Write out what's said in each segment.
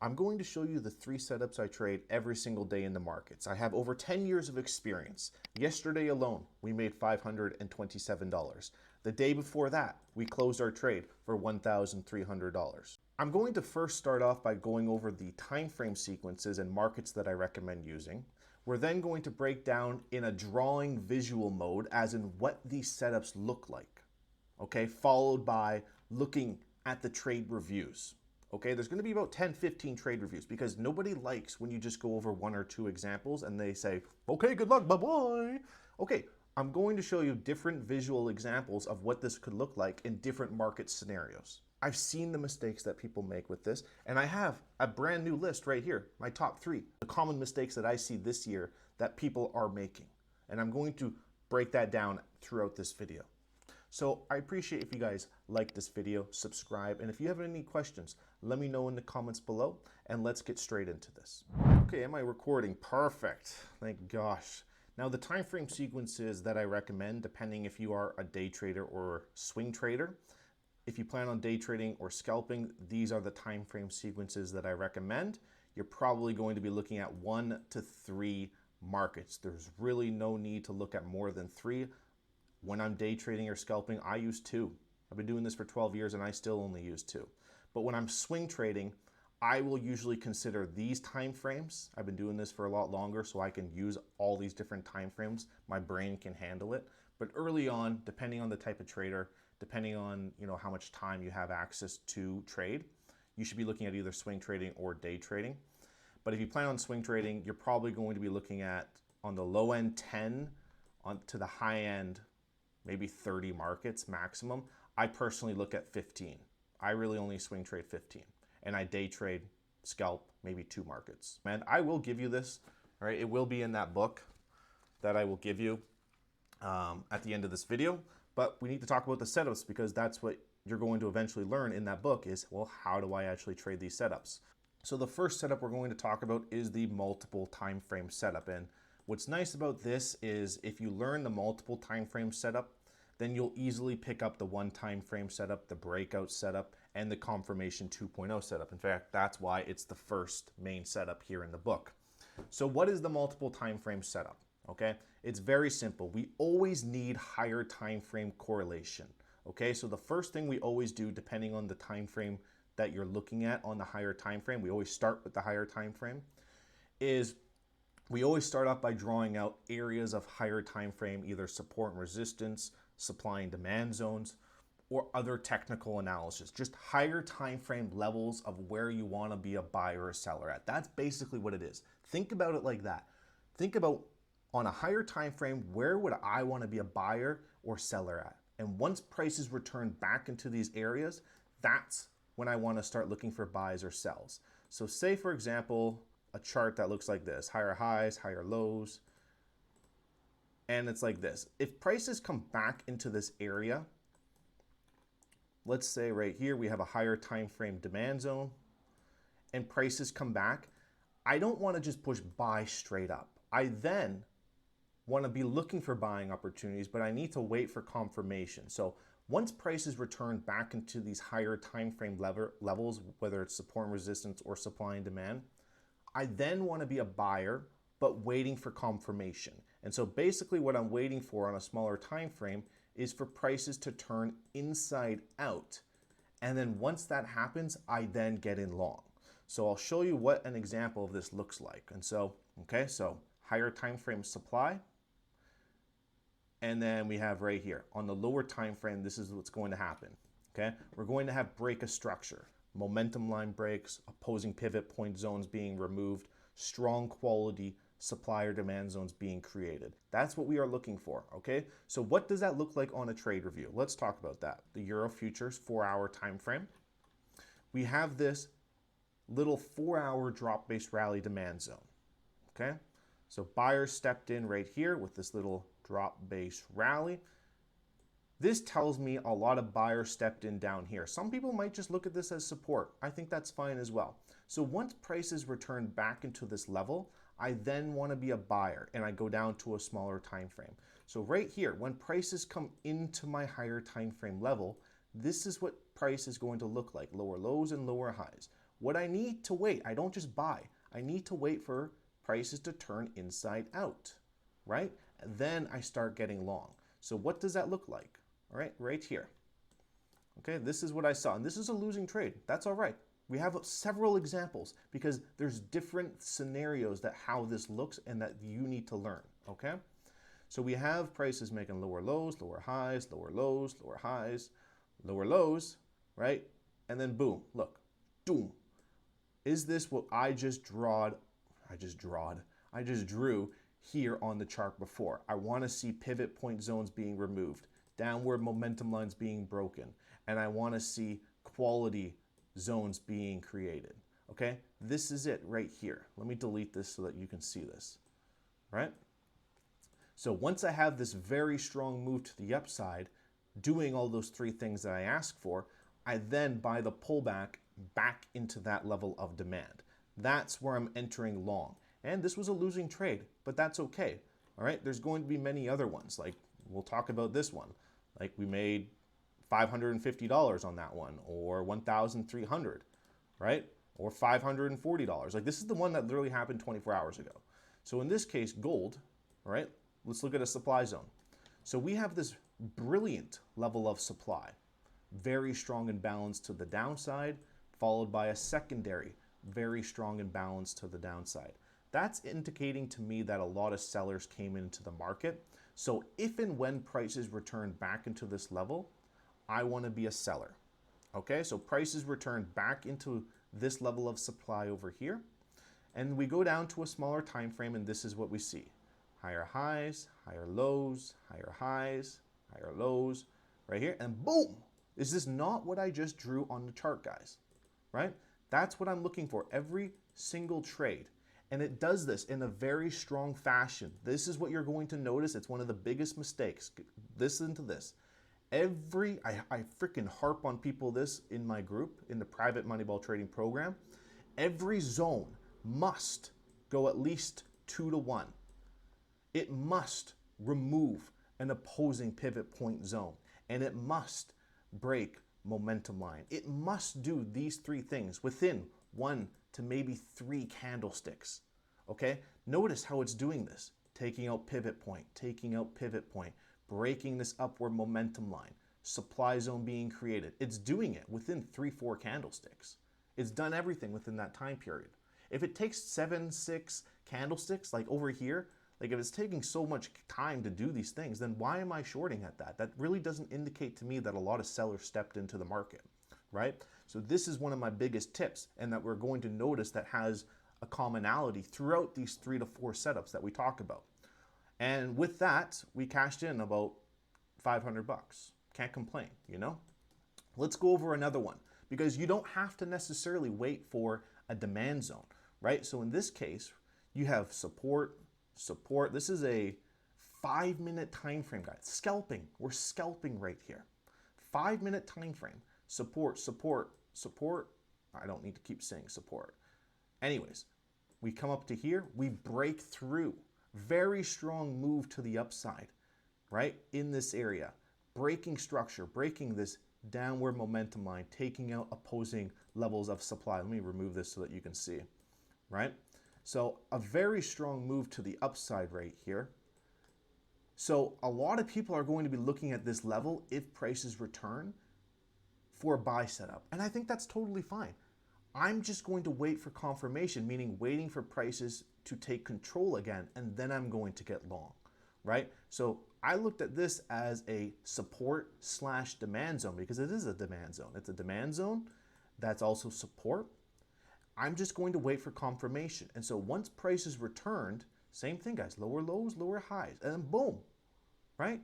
I'm going to show you the 3 setups I trade every single day in the markets. I have over 10 years of experience. Yesterday alone, we made $527. The day before that, we closed our trade for $1,300. I'm going to first start off by going over the time frame sequences and markets that I recommend using. We're then going to break down in a drawing visual mode, as in what these setups look like, okay, followed by looking at the trade reviews. Okay, there's going to be about 10, 15 trade reviews because nobody likes when you just go over 1 or 2 examples and they say, okay, good luck, bye-bye. Okay, I'm going to show you different visual examples of what this could look like in different market scenarios. I've seen the mistakes that people make with this, and I have a brand new list right here, my top 3, the common mistakes that I see this year that people are making. And I'm going to break that down throughout this video. So I appreciate if you guys like this video, subscribe, and if you have any questions, let me know in the comments below, and let's get straight into this. Okay, am I recording? Perfect. Thank gosh. Now the time frame sequences that I recommend, depending if you are a day trader or swing trader, if you plan on day trading or scalping, these are the time frame sequences that I recommend. You're probably going to be looking at 1 to 3 markets. There's really no need to look at more than 3. When I'm day trading or scalping, I use 2. I've been doing this for 12 years and I still only use 2. But when I'm swing trading, I will usually consider these time frames. I've been doing this for a lot longer, so I can use all these different time frames. My brain can handle it. But early on, depending on the type of trader, depending on how much time you have access to trade, you should be looking at either swing trading or day trading. But if you plan on swing trading, you're probably going to be looking at, on the low end, 10, to the high end, maybe 30 markets maximum. I personally look at 15. I really only swing trade 15. And I day trade, scalp, maybe 2 markets. And I will give you this, all right? It will be in that book that I will give you at the end of this video. But we need to talk about the setups because that's what you're going to eventually learn in that book is, well, how do I actually trade these setups? So the first setup we're going to talk about is the multiple time frame setup. And what's nice about this is if you learn the multiple time frame setup, then you'll easily pick up the 1 time frame setup, the breakout setup, and the confirmation 2.0 setup. In fact, that's why it's the first main setup here in the book. So what is the multiple time frame setup? Okay, it's very simple. We always need higher time frame correlation. Okay, so the first thing we always do, depending on the time frame that you're looking at on the higher time frame, we always start with the higher time frame, is we always start off by drawing out areas of higher time frame, either support and resistance, supply and demand zones, or other technical analysis, just higher time frame levels of where you want to be a buyer or seller at. That's basically what it is. Think about it like that. Think about, on a higher time frame, where would I want to be a buyer or seller at? And once prices return back into these areas, that's when I want to start looking for buys or sells. So say, for example, a chart that looks like this, higher highs, higher lows, and it's like this. If prices come back into this area, let's say right here we have a higher time frame demand zone, and prices come back, I don't want to just push buy straight up. I then want to be looking for buying opportunities, but I need to wait for confirmation. So once prices return back into these higher time frame levels, whether it's support and resistance or supply and demand, I then want to be a buyer, but waiting for confirmation. And so basically what I'm waiting for on a smaller time frame is for prices to turn inside out. And then once that happens, I then get in long. So I'll show you what an example of this looks like. And so, okay, so higher time frame supply. And then we have right here on the lower time frame, this is what's going to happen. Okay, we're going to have break of structure, momentum line breaks, opposing pivot point zones being removed, strong quality supplier demand zones being created. That's what we are looking for. Okay, so what does that look like on a trade review? Let's talk about that. The Euro futures 4-hour time frame. We have this little 4-hour drop-based rally demand zone. Okay, so buyers stepped in right here with this little drop-based rally. This tells me a lot of buyers stepped in down here. Some people might just look at this as support. I think that's fine as well. So once prices return back into this level, I then want to be a buyer and I go down to a smaller time frame. So right here, when prices come into my higher time frame level, this is what price is going to look like, lower lows and lower highs. what I need to wait, I don't just buy. I need to wait for prices to turn inside out, right? Then I start getting long. So what does that look like? All right, right here. Okay, this is what I saw, and this is a losing trade. That's all right. We have several examples because there's different scenarios that how this looks and that you need to learn, okay? So we have prices making lower lows, lower highs, lower lows, lower highs, lower lows, right? And then boom, look, doom. Is this what I just drew here on the chart before? I want to see pivot point zones being removed, downward momentum lines being broken, and I want to see quality zones being created, okay? This is it right here. Let me delete this so that you can see this, right? So once I have this very strong move to the upside, doing all those three things that I asked for, I then buy the pullback back into that level of demand. That's where I'm entering long. And this was a losing trade, but that's okay. All right, there's going to be many other ones. Like we'll talk about this one. Like we made $550 on that one, or $1,300, right? Or $540. Like this is the one that literally happened 24 hours ago. So in this case, gold, all right, let's look at a supply zone. So we have this brilliant level of supply, very strong and balanced to the downside, followed by a secondary, very strong and balanced to the downside. That's indicating to me that a lot of sellers came into the market. So if and when prices return back into this level, I want to be a seller. Okay, so prices return back into this level of supply over here. And we go down to a smaller time frame, and this is what we see. Higher highs, higher lows, higher highs, higher lows, right here, and boom! Is this not what I just drew on the chart, guys? Right? That's what I'm looking for every single trade. And it does this in a very strong fashion. This is what you're going to notice. It's one of the biggest mistakes. Listen to this. I freaking harp on people this in my group, in the private Moneyball trading program. Every zone must go at least 2 to 1. It must remove an opposing pivot point zone, and it must break momentum line. It must do these three things within 1 to maybe 3 candlesticks, okay? Notice how it's doing this. Taking out pivot point, breaking this upward momentum line, supply zone being created. It's doing it within 3-4 candlesticks. It's done everything within that time period. If it takes 7-6 candlesticks, like over here, like if it's taking so much time to do these things, then why am I shorting at that? That really doesn't indicate to me that a lot of sellers stepped into the market, right? So this is one of my biggest tips, and that we're going to notice that has a commonality throughout these 3 to 4 setups that we talk about. And with that, we cashed in about $500. Can't complain, you know? Let's go over another one, because you don't have to necessarily wait for a demand zone, right? So in this case, you have support. This is a 5-minute time frame, guys. Scalping. We're scalping right here. 5-minute time frame. Support. I don't need to keep saying support. Anyways, we come up to here. We break through. Very strong move to the upside, right? In this area. Breaking structure. Breaking this downward momentum line. Taking out opposing levels of supply. Let me remove this so that you can see, right? So a very strong move to the upside right here. So a lot of people are going to be looking at this level if prices return for a buy setup. And I think that's totally fine. I'm just going to wait for confirmation, meaning waiting for prices to take control again, and then I'm going to get long, right? So I looked at this as a support/demand zone, because it is a demand zone. It's a demand zone that's also support. I'm just going to wait for confirmation. And so once prices returned, same thing, guys, lower lows, lower highs, and then boom, right?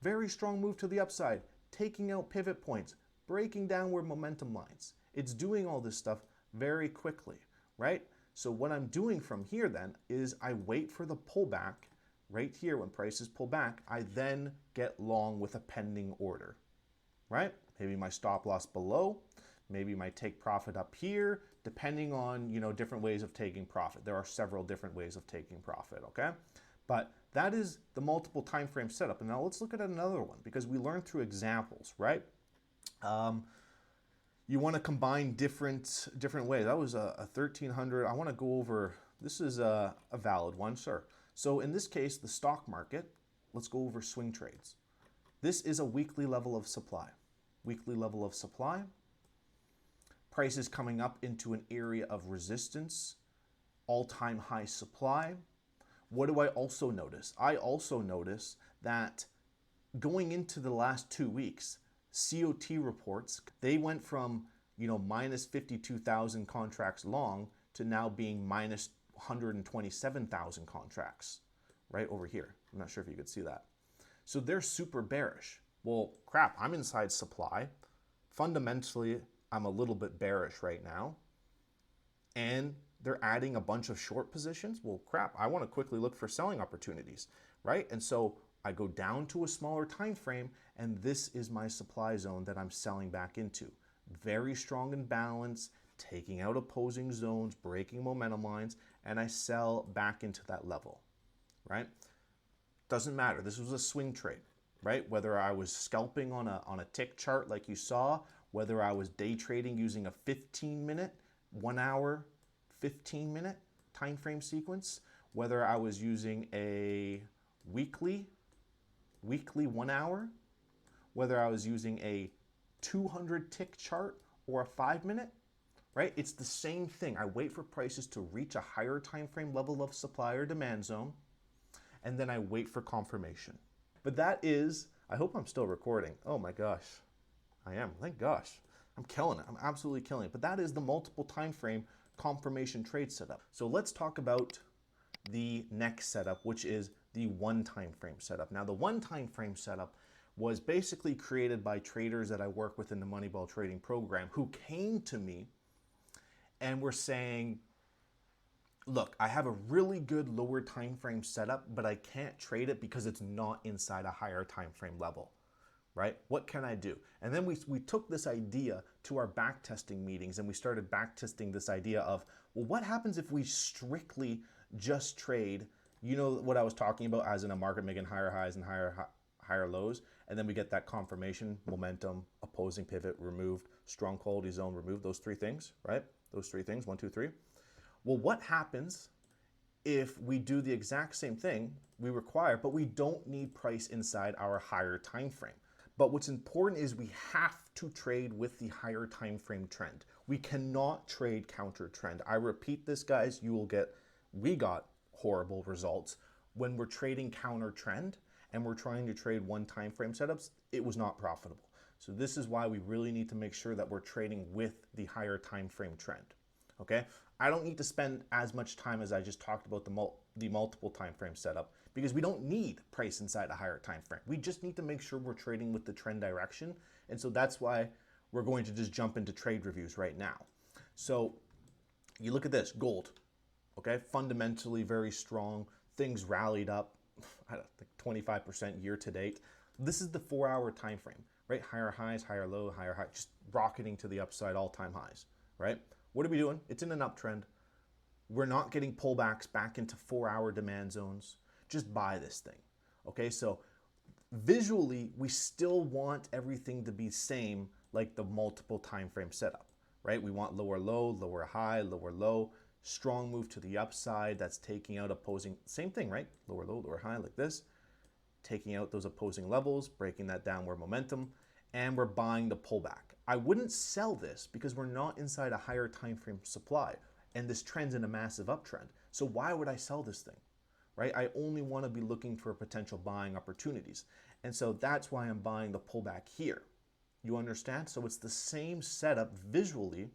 Very strong move to the upside, taking out pivot points, breaking downward momentum lines. It's doing all this stuff very quickly, right? So what I'm doing from here then is I wait for the pullback right here. When prices pull back, I then get long with a pending order, right? Maybe my stop loss below, maybe my take profit up here, depending on, different ways of taking profit. There are several different ways of taking profit, okay? But that is the multiple time frame setup. And now let's look at another one, because we learned through examples, right? You want to combine different ways. That was a 1300. I want to go over, this is a valid one, sir. So in this case, the stock market, let's go over swing trades. This is a weekly level of supply. Weekly level of supply. Price is coming up into an area of resistance. All-time high supply. What do I also notice? I also notice that going into the last 2 weeks, COT reports, they went from, minus 52,000 contracts long to now being minus 127,000 contracts right over here. I'm not sure if you could see that. So they're super bearish. Well, crap, I'm inside supply. Fundamentally, I'm a little bit bearish right now. And they're adding a bunch of short positions. Well, crap, I want to quickly look for selling opportunities, right? And so I go down to a smaller time frame, and this is my supply zone that I'm selling back into. Very strong in balance, taking out opposing zones, breaking momentum lines, and I sell back into that level, right? Doesn't matter. This was a swing trade, right? Whether I was scalping on a tick chart like you saw, whether I was day trading using a 15-minute, 1 hour, 15-minute time frame sequence, whether I was using a weekly 1 hour, whether I was using a 200 tick chart or a 5-minute, right? It's the same thing. I wait for prices to reach a higher time frame level of supply or demand zone, and then I wait for confirmation. But that is, I hope I'm still recording. Oh my gosh, I am, thank gosh. I'm killing it, I'm absolutely killing it. But that is the multiple time frame confirmation trade setup. So let's talk about the next setup, which is the one time frame setup. Now the one time frame setup was basically created by traders that I work with in the Moneyball trading program who came to me and were saying, look, I have a really good lower time frame setup, but I can't trade it because it's not inside a higher time frame level, right? What can I do? And then we took this idea to our backtesting meetings, and we started backtesting this idea of, well, what happens if we strictly just trade, what I was talking about, as in a market making higher highs and higher lows, and then we get that confirmation, momentum, opposing pivot removed, strong quality zone removed, those three things, right? Those three things, 1, 2, 3. Well, what happens if we do the exact same thing we require, but we don't need price inside our higher time frame? But what's important is we have to trade with the higher time frame trend. We cannot trade counter trend. I repeat this, guys, we got horrible results when we're trading counter trend and we're trying to trade one time frame setups. It was not profitable. So this is why we really need to make sure that we're trading with the higher time frame trend. Okay, I don't need to spend as much time as I just talked about the multiple time frame setup, because we don't need price inside a higher time frame. We just need to make sure we're trading with the trend direction. And so that's why we're going to just jump into trade reviews right now. So you look at this, gold, okay, fundamentally very strong. Things rallied up, I think 25% year to date. This is the 4-hour time frame, right? Higher highs, higher low, higher high, just rocketing to the upside, all-time highs, right? What are we doing? It's in an uptrend. We're not getting pullbacks back into 4-hour demand zones. Just buy this thing, okay? So visually, we still want everything to be same like the multiple time frame setup, right? We want lower low, lower high, lower low, strong move to the upside. That's taking out opposing, same thing, right? Lower low, lower high like this, taking out those opposing levels, breaking that downward momentum, and we're buying the pullback. I wouldn't sell this because we're not inside a higher time frame supply, and this trend's in a massive uptrend. So why would I sell this thing, right? I only want to be looking for potential buying opportunities. And so that's why I'm buying the pullback here. You understand? So it's the same setup visually,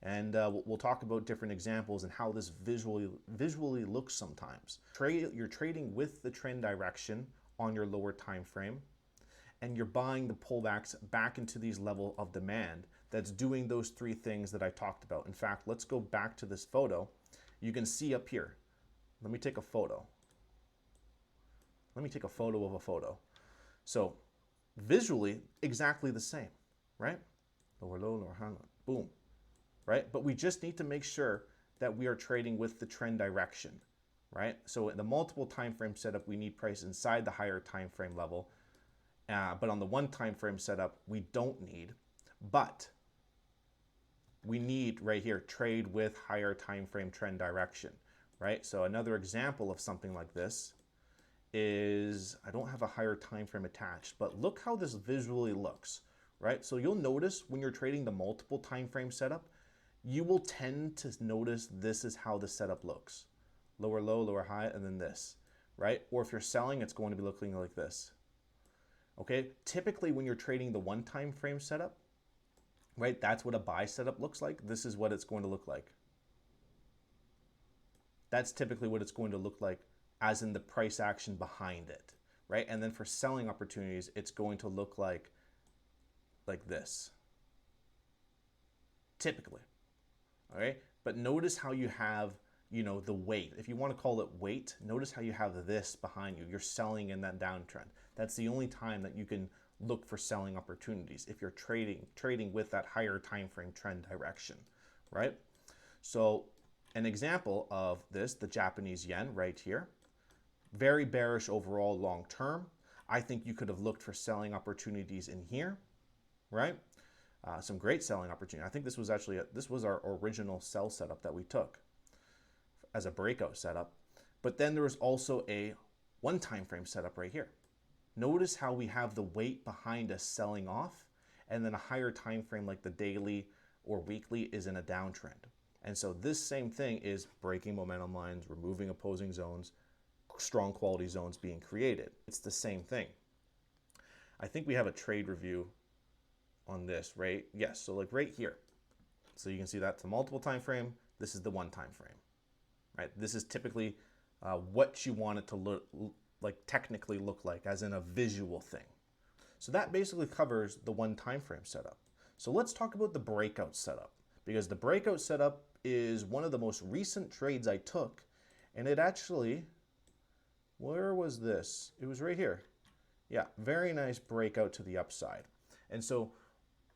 and we'll talk about different examples and how this visually looks sometimes. You're trading with the trend direction on your lower time frame, and you're buying the pullbacks back into these level of demand that's doing those three things that I talked about. In fact, let's go back to this photo. You can see up here. Let me take a photo. Let me take a photo of a photo. So visually, exactly the same, right? Lower low, lower high, boom, right? But we just need to make sure that we are trading with the trend direction, right? So in the multiple time frame setup, we need price inside the higher time frame level. But on the one time frame setup, we don't need. But we need right here, trade with higher time frame trend direction, right? So another example of something like this is, I don't have a higher time frame attached, but look how this visually looks, right? So you'll notice when you're trading the multiple time frame setup, you will tend to notice this is how the setup looks. Lower low, lower high, and then this, right? Or if you're selling, it's going to be looking like this. Okay, typically when you're trading the one time frame setup, right, that's what a buy setup looks like. This is what it's going to look like. That's typically what it's going to look like, as in the price action behind it, right? And then for selling opportunities, it's going to look like this, typically, all right? But notice how you have, you know, the weight. If you want to call it weight, notice how you have this behind you. You're selling in that downtrend. That's the only time that you can look for selling opportunities, if you're trading with that higher time frame trend direction, right? So an example of this, the Japanese yen right here, very bearish overall long term. I think you could have looked for selling opportunities in here, right? Some great selling opportunity. I think this was actually this was our original sell setup that we took as a breakout setup. But then there was also a one time frame setup right here. Notice how we have the weight behind us selling off, and then a higher time frame like the daily or weekly is in a downtrend. And so this same thing is breaking momentum lines, removing opposing zones, strong quality zones being created. It's the same thing. I think we have a trade review on this, right? Yes, so like right here. So you can see that's the multiple time frame. This is the one time frame, right? This is typically what you want it to look like, technically look like, as in a visual thing. So that basically covers the one time frame setup. So let's talk about the breakout setup, because the breakout setup is one of the most recent trades I took, and it actually, where was this? It was right here. Yeah, very nice breakout to the upside. And so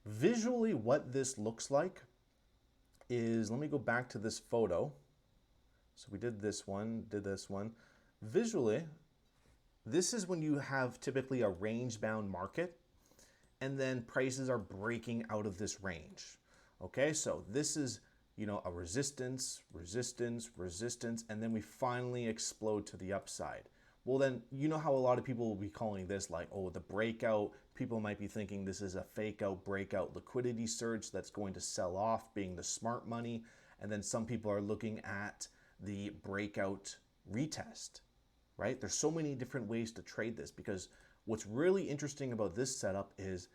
visually what this looks like is, let me go back to this photo. So we did this one, Visually, this is when you have typically a range-bound market, and then prices are breaking out of this range. Okay, so this is, you know, a resistance, resistance, resistance, and then we finally explode to the upside. Well, then, you know how a lot of people will be calling this like, oh, the breakout. People might be thinking this is a fake out breakout liquidity surge that's going to sell off, being the smart money. And then some people are looking at the breakout retest, right? There's so many different ways to trade this, because what's really interesting about this setup is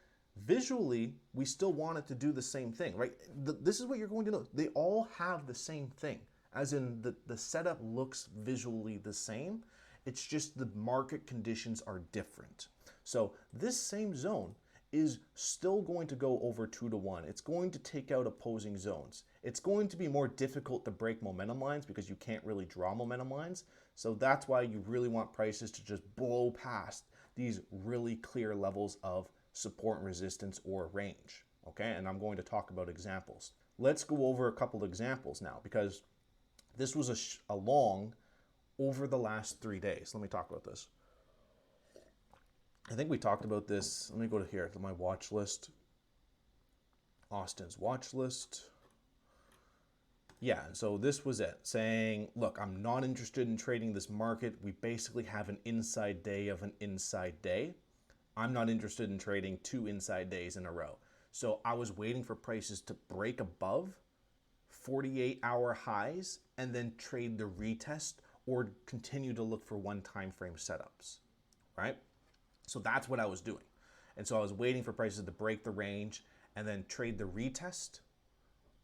visually, we still want it to do the same thing, right? This is what you're going to know. They all have the same thing, as in the setup looks visually the same. It's just the market conditions are different. So this same zone is still going to go over 2 to 1. It's going to take out opposing zones. It's going to be more difficult to break momentum lines because you can't really draw momentum lines. So that's why you really want prices to just blow past these really clear levels of support and resistance or range. Okay, and I'm going to talk about examples. Let's go over a couple examples now, because this was a long over the last 3 days. Let me talk about this. I think we talked about this. Let me go to here to my watch list. Austin's watch list. Yeah, so this was it, saying, look, I'm not interested in trading this market. We basically have an inside day of an inside day. I'm not interested in trading 2 inside days in a row. So I was waiting for prices to break above 48-hour highs and then trade the retest, or continue to look for one time frame setups, right? So that's what I was doing. And so I was waiting for prices to break the range and then trade the retest,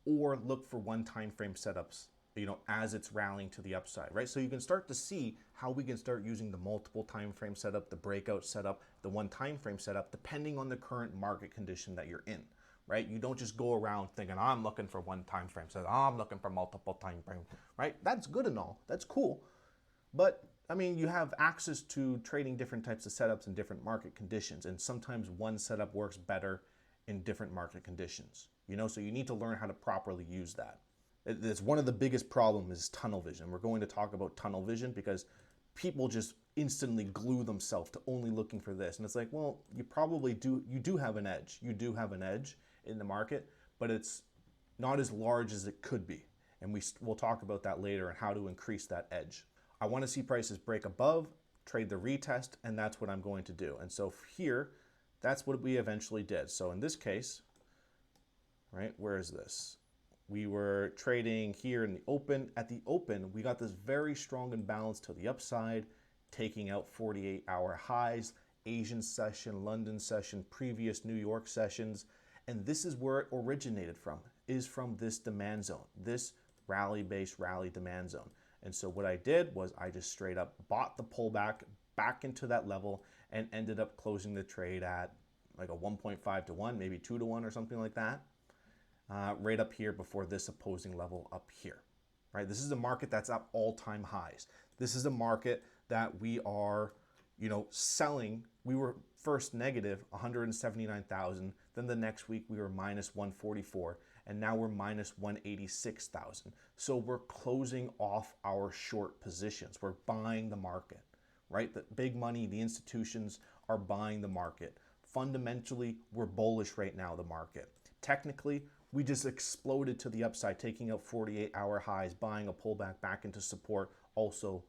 or look for one time frame setups, you know, as it's rallying to the upside, right? So you can start to see how we can start using the multiple time frame setup, the breakout setup, the one time frame setup, depending on the current market condition that you're in, right? You don't just go around thinking, I'm looking for one time frame setup, I'm looking for multiple time frame, right? That's good and all, that's cool. But I mean, you have access to trading different types of setups in different market conditions, and sometimes one setup works better in different market conditions, you know, so you need to learn how to properly use that. It's one of the biggest problems is tunnel vision. We're going to talk about tunnel vision because people just instantly glue themselves to only looking for this. And it's like, well, you probably do, you do have an edge. You do have an edge in the market, but it's not as large as it could be. And we'll talk about that later and how to increase that edge. I want to see prices break above, trade the retest, and that's what I'm going to do. And so here, that's what we eventually did. So in this case, right, where is this? We were trading here in the open. At the open, we got this very strong imbalance to the upside, taking out 48-hour highs, Asian session, London session, previous New York sessions. And this is where it originated from, is from this demand zone, this rally-based rally demand zone. And so what I did was I just straight up bought the pullback back into that level and ended up closing the trade at like a 1.5 to 1, maybe 2 to 1 or something like that, right up here before this opposing level up here, right? This is a market that's at all-time highs. This is a market that we are, selling. We were first negative 179,000. Then the next week we were minus 144. And now we're minus 186,000. So we're closing off our short positions. We're buying the market, right? The big money, the institutions are buying the market. Fundamentally, we're bullish right now, the market. Technically, we just exploded to the upside, taking out 48-hour highs, buying a pullback back into support, also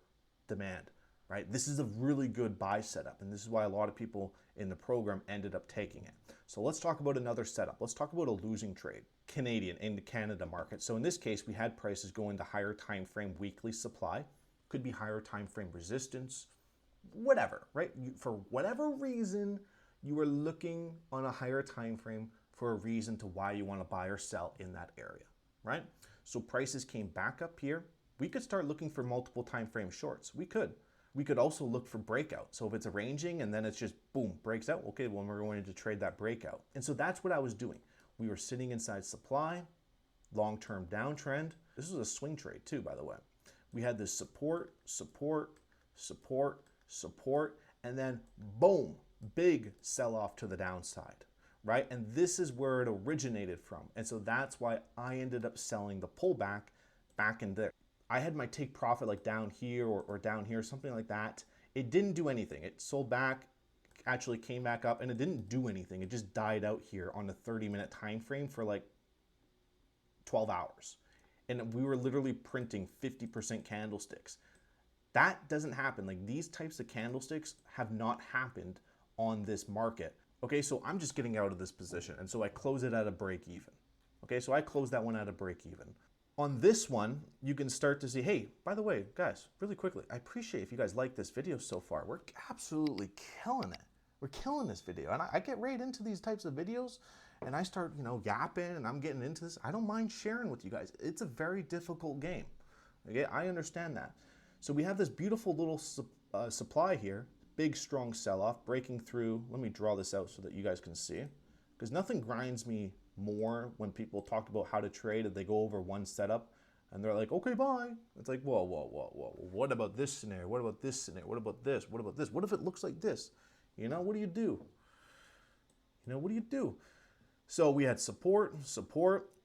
demand, right? This is a really good buy setup, and this is why a lot of people in the program ended up taking it. So let's talk about another setup. Let's talk about a losing trade, Canadian in the Canada market. So in this case, we had prices go into higher time frame weekly supply, could be higher time frame resistance, whatever, right? For whatever reason, you were looking on a higher time frame for a reason to why you want to buy or sell in that area, right? So prices came back up here. We could start looking for multiple time frame shorts. We could. We could also look for breakout. So if it's arranging and then it's just boom, breaks out, okay, well, we're going to trade that breakout. And so that's what I was doing. We were sitting inside supply, long-term downtrend. This was a swing trade too, by the way. We had this support, support, support, support, and then boom, big sell-off to the downside, right? And this is where it originated from. And so that's why I ended up selling the pullback back in there. I had my take profit like down here or down here, something like that. It didn't do anything. It sold back, actually came back up, and it didn't do anything. It just died out here on the 30-minute time frame for like 12 hours. And we were literally printing 50% candlesticks. That doesn't happen. Like these types of candlesticks have not happened on this market. Okay, so I'm just getting out of this position. And so I close it at a break even. Okay, so I close that one at a break even. On this one, you can start to see, hey, by the way, guys, really quickly, I appreciate if you guys like this video so far. We're absolutely killing it. We're killing this video. And I get right into these types of videos and I start, yapping and I'm getting into this. I don't mind sharing with you guys. It's a very difficult game. Okay, I understand that. So we have this beautiful little supply here, big, strong sell-off, breaking through. Let me draw this out so that you guys can see. Because nothing grinds me more when people talk about how to trade and they go over one setup and they're like, okay, bye. It's like, whoa, whoa, whoa, whoa. What about this scenario? What about this scenario? What about this? What about this? What if it looks like this? What do you do? What do you do? So we had support,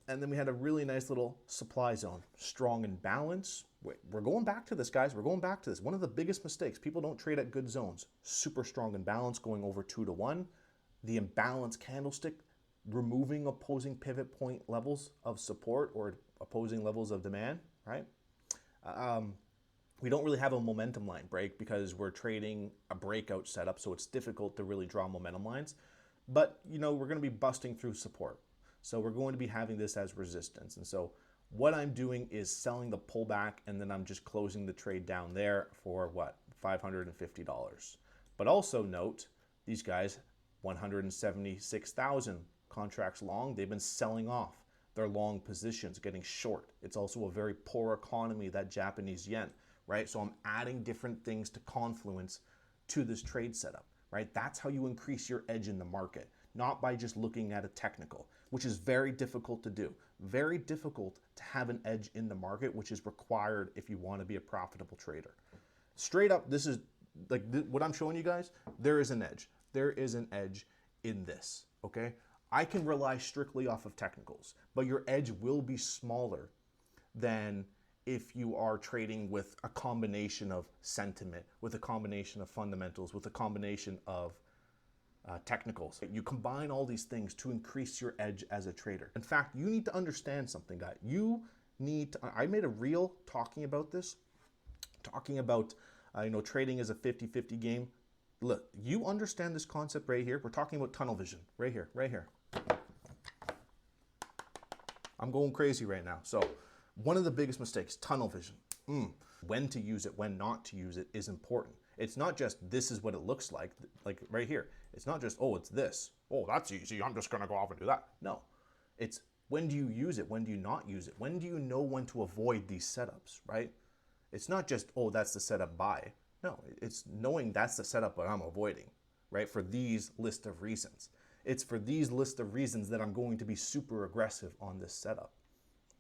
and then we had a really nice little supply zone, strong in balance. We're going back to this, guys. We're going back to this. One of the biggest mistakes, people don't trade at good zones. Super strong in balance, going over 2 to 1. The imbalanced candlestick, removing opposing pivot point levels of support or opposing levels of demand, right? We don't really have a momentum line break because we're trading a breakout setup, so it's difficult to really draw momentum lines. But, we're going to be busting through support. So we're going to be having this as resistance. And so what I'm doing is selling the pullback, and then I'm just closing the trade down there for what? $550. But also note, these guys, 176,000 contracts long, they've been selling off their long positions, getting short. It's also a very poor economy, that Japanese yen, right? So I'm adding different things to confluence to this trade setup, right? That's how you increase your edge in the market, not by just looking at a technical, which is very difficult to do. Very difficult to have an edge in the market, which is required if you want to be a profitable trader. Straight up, this is like what I'm showing you guys, there is an edge. There is an edge in this, okay? I can rely strictly off of technicals, but your edge will be smaller than if you are trading with a combination of sentiment, with a combination of fundamentals, with a combination of technicals. You combine all these things to increase your edge as a trader. In fact, you need to understand something, guys. I made a reel talking about this, talking about, trading as a 50-50 game. Look, you understand this concept right here. We're talking about tunnel vision right here, right here. I'm going crazy right now. So one of the biggest mistakes, tunnel vision. When to use it, when not to use it is important. It's not just this is what it looks like right here. It's not just, oh, it's this. Oh, that's easy. I'm just going to go off and do that. No, it's when do you use it? When do you not use it? When do you know when to avoid these setups, right? It's not just, oh, that's the setup buy. No, it's knowing that's the setup that I'm avoiding, right? For these list of reasons. It's for these list of reasons that I'm going to be super aggressive on this setup,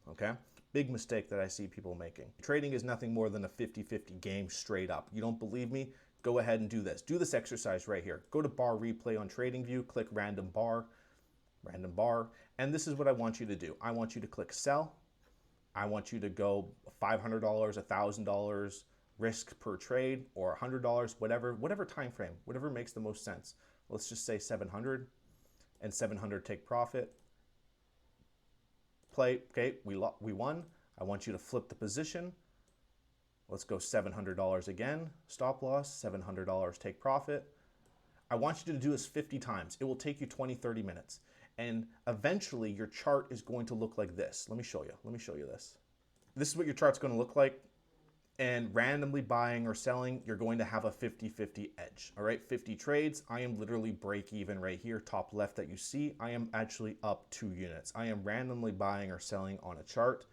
okay? Big mistake that I see people making. Trading is nothing more than a 50-50 game straight up. You don't believe me? Go ahead and do this. Do this exercise right here. Go to bar replay on TradingView, click random bar, and this is what I want you to do. I want you to click sell. I want you to go $500, $1,000 risk per trade, or $100, whatever time frame, whatever makes the most sense. Let's just say 700, and 700 take profit. Play, okay, we won. I want you to flip the position. Let's go $700 again. Stop loss, $700 take profit. I want you to do this 50 times. It will take you 20, 30 minutes. And eventually your chart is going to look like this. Let me show you this. This is what your chart's going to look like. And randomly buying or selling, you're going to have a 50-50 edge. All right, 50 trades. I am literally break even right here, top left that you see. I am actually up 2 units. I am randomly buying or selling on a chart.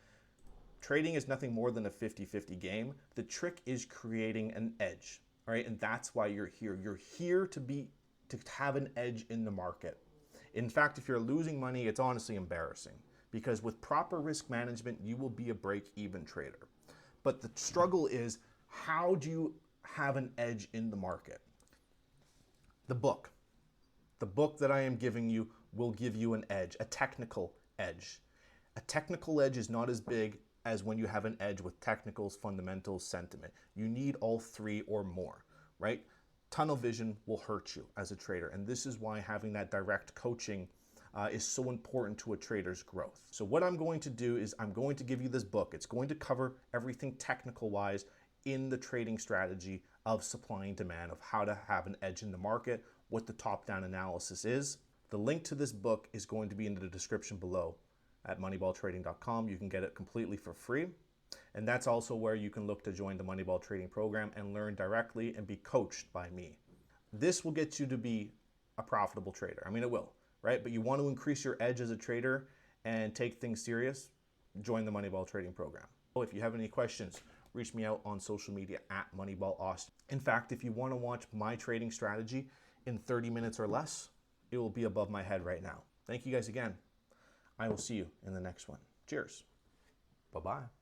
Trading is nothing more than a 50-50 game. The trick is creating an edge. All right, and that's why you're here. You're here to have an edge in the market. In fact, if you're losing money, it's honestly embarrassing, because with proper risk management, you will be a break-even trader. But the struggle is, how do you have an edge in the market? The book that I am giving you will give you an edge, a technical edge. A technical edge is not as big as when you have an edge with technicals, fundamentals, sentiment. You need all three or more, right? Tunnel vision will hurt you as a trader, and this is why having that direct coaching is so important to a trader's growth. So what I'm going to do is I'm going to give you this book. It's going to cover everything technical wise in the trading strategy of supply and demand, of how to have an edge in the market, what the top-down analysis is. The link to this book is going to be in the description below at moneyballtrading.com. You can get it completely for free. And that's also where you can look to join the Moneyball Trading Program and learn directly and be coached by me. This will get you to be a profitable trader. I mean, it will. Right? But you want to increase your edge as a trader and take things serious, join the Moneyball Trading Program. If you have any questions, reach me out on social media at MoneyballAustin. In fact, if you want to watch my trading strategy in 30 minutes or less, it will be above my head right now. Thank you guys again. I will see you in the next one. Cheers. Bye-bye.